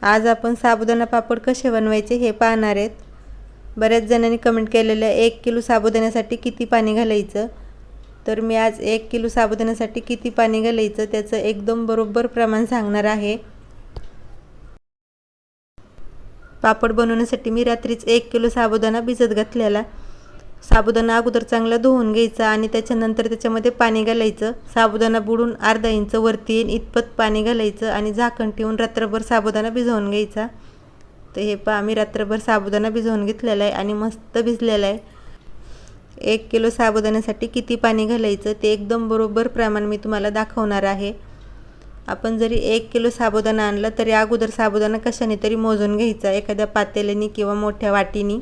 आज आपण साबुदाणा पापड कसे बनवायचे हे पाहणार आहेत। बऱ्याच जणांनी कमेंट केलेलं 1 किलो साबुदाण्यासाठी किती पाणी घालायचं। तर मी आज 1 किलो साबुदाण्यासाठी किती पाणी घालायचं त्याचं एकदम बरोबर प्रमाण सांगणार आहे। पापड बनवण्यासाठी मी रात्रीच 1 किलो साबुदाणा भिजत घातलेला। साबुदाणा अगोदर चांगला धुवून घ्यायचा आणि त्याच्यानंतर त्याच्यामध्ये पाणी घालायचं। साबुदाणा बुडून अर्धा इंच वरती येईल इतपत पाणी घालायचं आणि झाकण ठेवून रात्रभर साबुदाणा भिजवून घ्यायचा। तर हे पहा मी रात्रभर साबुदाणा भिजवून घेतलेला आहे आणि मस्त भिजलेला आहे। 1 किलो साबुदाण्यासाठी किती पाणी घालायचं ते एकदम बरोबर प्रमाण मी तुम्हाला दाखवणार आहे। आपण जरी 1 किलो साबुदाणा आणला तरी अगोदर साबुदाणा कशाने तरी मोजून घ्यायचा, एखाद्या पातेल्याने किंवा मोठ्या वाटीने,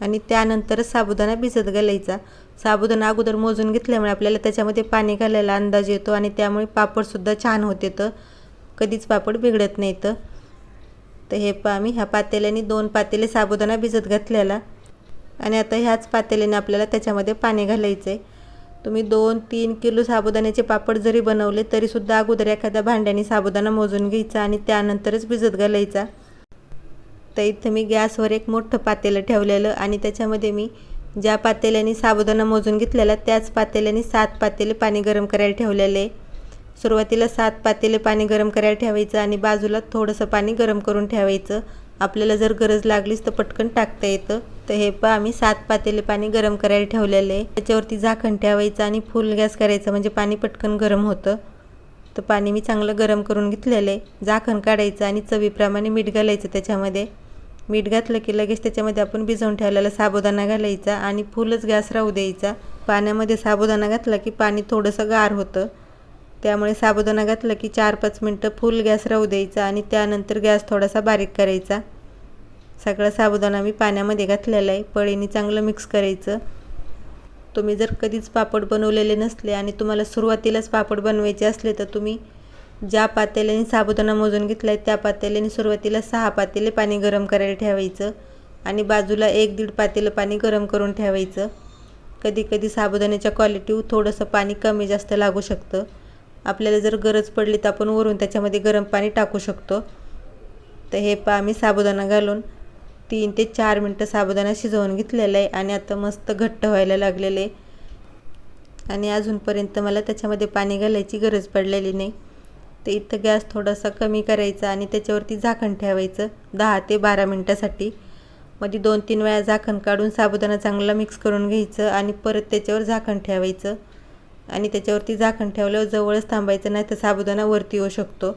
आणि त्यानंतरच साबुदाणा भिजत घालायचा। साबुदाणा अगोदर मोजून घेतल्यामुळे आपल्याला त्याच्यामध्ये पाणी घालायला अंदाज येतो आणि त्यामुळे पापडसुद्धा छान होते, तर कधीच पापड बिघडत नाहीत। तर हे पहा मी ह्या पातेल्याने 2 पातेले साबुदाणा भिजत घातलेला आणि आता ह्याच पातेल्याने आपल्याला त्याच्यामध्ये पाणी घालायचं आहे। तुम्ही 2-3 किलो साबुदाण्याचे पापड जरी बनवले तरीसुद्धा अगोदर एखाद्या भांड्याने साबुदाणा मोजून घ्यायचा आणि त्यानंतरच भिजत घालायचा। तर इथं मी गॅसवर एक मोठं पातेलं ठेवलेलं आणि त्याच्यामध्ये मी ज्या पातेल्याने साबुदाणा मोजून घेतलेला त्याच पातेल्याने 7 पातेले पाणी गरम करायला ठेवलेले। सुरुवातीला 7 पातेले पाणी गरम करायला ठेवायचं आणि बाजूला थोडंसं पाणी गरम करून ठेवायचं। आपल्याला जर गरज लागलीच तर पटकन टाकता येतं। तर हे पहा आम्ही 7 पातेले पाणी गरम करायला ठेवलेले आहे। त्याच्यावरती झाकण ठेवायचं आणि फुल गॅस करायचा, म्हणजे पाणी पटकन गरम होतं। तर पाणी मी चांगलं गरम करून घेतलेलं आहे। झाकण काढायचं आणि चवीप्रमाणे मीठ घालायचं त्याच्यामध्ये। मीठ घातलं की लगेच त्याच्यामध्ये आपण भिजवून ठेवलेला साबुदाणा घालायचा आणि फुलच गॅस राहू द्यायचा। पाण्यामध्ये साबुदाणा घातला की पाणी थोडंसं गार होतं, त्यामुळे साबुदाणा घातलं की 4-5 मिनटं फुल गॅस राहू द्यायचा आणि त्यानंतर गॅस थोडासा बारीक करायचा। सगळा साबुदाणा मी पाण्यामध्ये घातलेला आहे। पळीने चांगलं मिक्स करायचं। तुम्ही जर कधीच पापड बनवलेले नसले आणि तुम्हाला सुरुवातीलाच पापड बनवायचे असले तर तुम्ही ज्या पातेल्याने साबुदाणा मोजून घेतला आहे त्या पातेल्याने सुरुवातीला 6 पातेले पाणी गरम करायला ठेवायचं आणि बाजूला 1-1.5 पातेलं पाणी गरम करून ठेवायचं। कधी कधी साबुदाण्याच्या क्वालिटीवर थोडंसं पाणी कमी जास्त लागू शकतं। आपल्याला जर गरज पडली तर आपण वरून त्याच्यामध्ये गरम पाणी टाकू शकतो। तर हे पहा मी साबुदाणा घालून 3 ते 4 मिनटं साबुदाणा शिजवून घेतलेला आहे आणि आता मस्त घट्ट व्हायला लागलेलं आहे आणि अजूनपर्यंत मला त्याच्यामध्ये पाणी घालायची गरज पडलेली नाही। तर इथं गॅस थोडासा कमी करायचा आणि त्याच्यावरती झाकण ठेवायचं 10 ते 12 मिनटासाठी। मध्ये 2-3 वेळा झाकण काढून साबुदाणा चांगला मिक्स करून घ्यायचं आणि परत त्याच्यावर झाकण ठेवायचं आणि त्याच्यावरती झाकण ठेवल्यावर जवळच थांबायचं, नाही तर साबुदाणा वरती येऊ शकतो।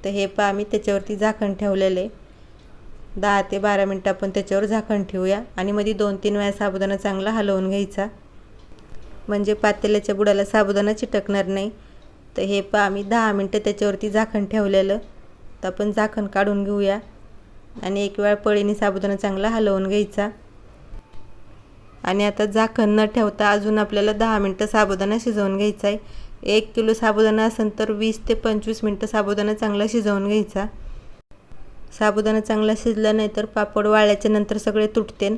तर हे पहा मी त्याच्यावरती झाकण ठेवलेलं आहे। 10 ते 12 मिनटं आपण त्याच्यावर झाकण ठेवूया आणि मध्ये 2-3 वेळा साबुदाणा चांगला हलवून घ्यायचा, म्हणजे पातेल्याच्या बुडाला साबुदाणा चिटकणार नाही। तर हे पहा आम्ही 10 मिनटं त्याच्यावरती झाकण ठेवलेलं। तर आपण झाकण काढून घेऊया आणि एक वेळा पळीने साबुदाणा चांगला हलवून घ्यायचा आणि आता झाकण न ठेवता अजून आपल्याला 10 मिनटं साबुदाणा शिजवून घ्यायचा आहे। 1 किलो साबुदाणा असेल तर 20 ते 25 मिनटं साबुदाणा चांगला शिजवून घ्यायचा। साबुदाणा चांगला शिजला नाही तर पापड वाळल्याच्या नंतर सगळे तुटते,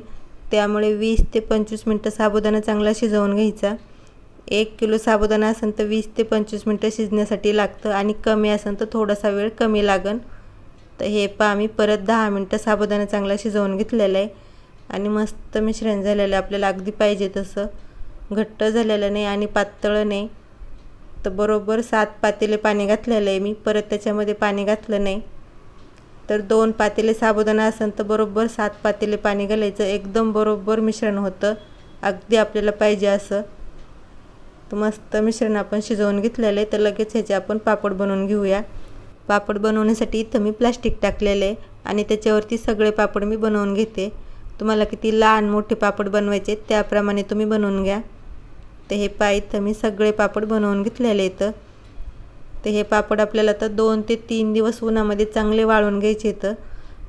त्यामुळे 20 ते 25 मिनटं साबुदाणा चांगला शिजवून घ्यायचा। 1 किलो साबुदाणा असेल तर 20 ते 25 मिनटं शिजण्यासाठी लागतं आणि कमी असेल तर थोडासा वेळ कमी लागेल। तर हे पहा आम्ही परत 10 मिनटं साबुदाणा चांगला शिजवून घेतलेला आहे आणि मस्त मिश्रण झालेलं आहे। आपल्याला अगदी पाहिजे तसं घट्ट झालेलं नाही आणि पातळ नाही। तर बरोबर 7 पातेले पाणी घातलेलं आहे मी, परत त्याच्यामध्ये पाणी घातलं नाही। तर 2 पातेले साबुदाणा असेल तर बरोबर 7 पातेले पाणी घालायचं, एकदम बरोबर मिश्रण होतं, अगदी आपल्याला पाहिजे असं। तर मस्त मिश्रण आपण शिजवून घेतलेलं आहे। तर लगेच ह्याचे आपण पापड बनवून घेऊया। पापड बनवण्यासाठी इथं मी प्लास्टिक टाकलेलं आहे आणि त्याच्यावरती सगळे पापड मी बनवून घेते। तुम्हाला किती लहान मोठे पापड बनवायचे त्याप्रमाणे तुम्ही बनवून घ्या। तर हे पहा इथं मी सगळे पापड बनवून घेतलेले आहेत। तर हे पापड आपल्याला तर 2 ते 3 दिवस उन्हामध्ये चांगले वाळून घ्यायचे आहेत।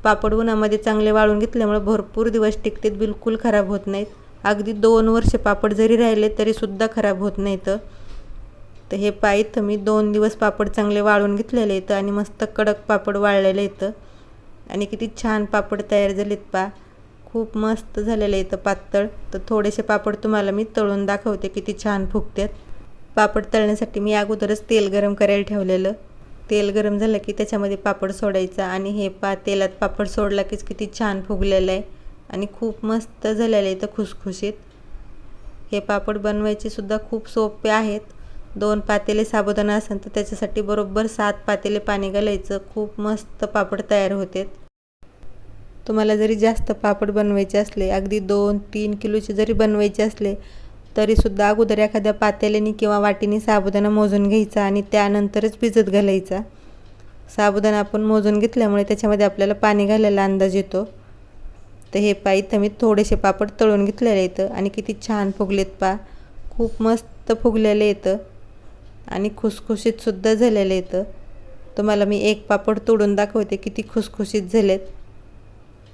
पापड उन्हामध्ये चांगले वाळून घेतल्यामुळे भरपूर दिवस टिकतात, बिलकुल खराब होत नाहीत। अगदी 2 वर्ष पापड जरी राहिले तरीसुद्धा खराब होत नाहीत। तर हे पहा इथं मी 2 दिवस पापड चांगले वाळून घेतलेले आहेत आणि मस्त कडक पापड वाळलेले आहेत आणि किती छान पापड तयार झालेत पहा, खूप मस्त झालेले आहेत पातळ। तर थोडेसे पापड तुम्हाला मी तळून दाखवते किती छान फुगतात। पापड तळण्यासाठी मी अगोदरच तेल गरम करायला ठेवलेलं। तेल गरम झालं की त्याच्यामध्ये पापड सोडायचा आणि हे तेलात पापड सोडला कीच किती छान फुगलेलं आहे आणि खूप मस्त झालेलं आहे तर खुसखुशीत. हे पापड बनवायचे सुद्धा खूप सोपे आहेत. 2 पातेले साबुदाणा असेल तर त्याच्यासाठी बरोबर 7 पातेले पाणी घालायचं. खूप मस्त पापड तयार होतात. तुम्हाला जरी जास्त पापड बनवायचे असले, अगदी 2-3 किलोचे जरी बनवायचे असले तरीसुद्धा अगोदर एखाद्या पातेल्याने किंवा वाटीने साबुदाणा मोजून घ्यायचा आणि त्यानंतरच भिजत घालायचा. साबुदाणा आपण मोजून घेतल्यामुळे त्याच्यामध्ये आपल्याला पाणी घालायला अंदाज येतो. तर हे इथं मी थोडेसे पापड तळून घेतलेले आहेत आणि किती छान फुगलेत खूप मस्त फुगलेले आहेत आणि खुसखुशीतसुद्धा झालेले आहेत. तुम्हाला मी एक पापड तोडून दाखवते किती खुसखुशीत झालेत.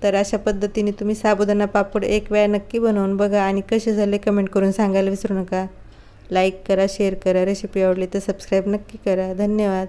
तर अशा पद्धतीने तुम्ही साबुदाणा पापड एक वेळा नक्की बनवून बघा आणि कसे झाले कमेंट करून सांगायला विसरू नका. लाईक करा, शेअर करा. रेसिपी आवडली तर सबस्क्राईब नक्की करा. धन्यवाद.